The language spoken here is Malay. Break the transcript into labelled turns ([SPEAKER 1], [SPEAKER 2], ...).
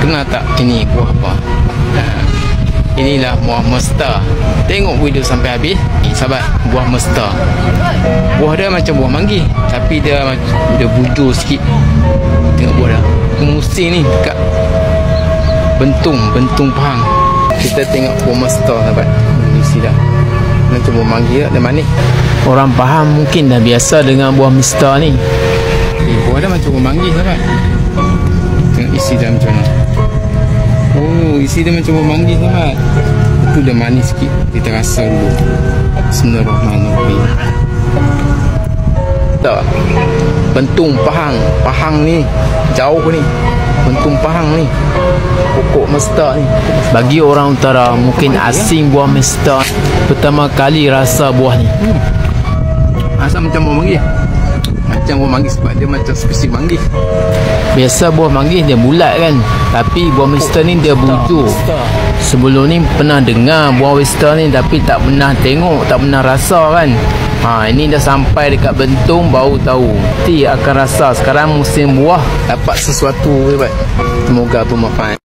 [SPEAKER 1] Kenal tak ini buah apa? Inilah buah mesta. Tengok video sampai habis. Sahabat, buah mesta. Buah dia macam buah manggis, tapi dia bujur sikit. Tengok buah dia. Musim ni dekat Bentung Pahang. Kita tengok buah mesta, sahabat. Isi dah. Macam buah manggis dia manis. Orang Pahang mungkin dah biasa dengan buah mesta ni. Buah dia macam buah manggis, sahabat. Tengok isi dia macam mana. Oh, isi dia macam buah manggis, sahabat. Itu dah manis sikit. Kita rasa dulu. Bismillahirrahmanirrahim. Tak. Bentung Pahang. Pahang ni jauh ni. Bentung Pahang ni. Pokok mesta ni. Bagi orang utara mungkin asing buah mesta. Pertama kali rasa buah ni. Rasa macam buah manggis. Macam buah manggis sebab dia macam spesies manggis. Biasa buah manggis dia bulat kan, tapi buah mesta ni dia bujur. Sebelum ni pernah dengar buah mesta ni tapi tak pernah tengok, tak pernah rasa kan. Ini dah sampai dekat Bentung baru tahu. Nanti akan rasa. Sekarang musim buah, dapat sesuatu. Semoga bermanfaat.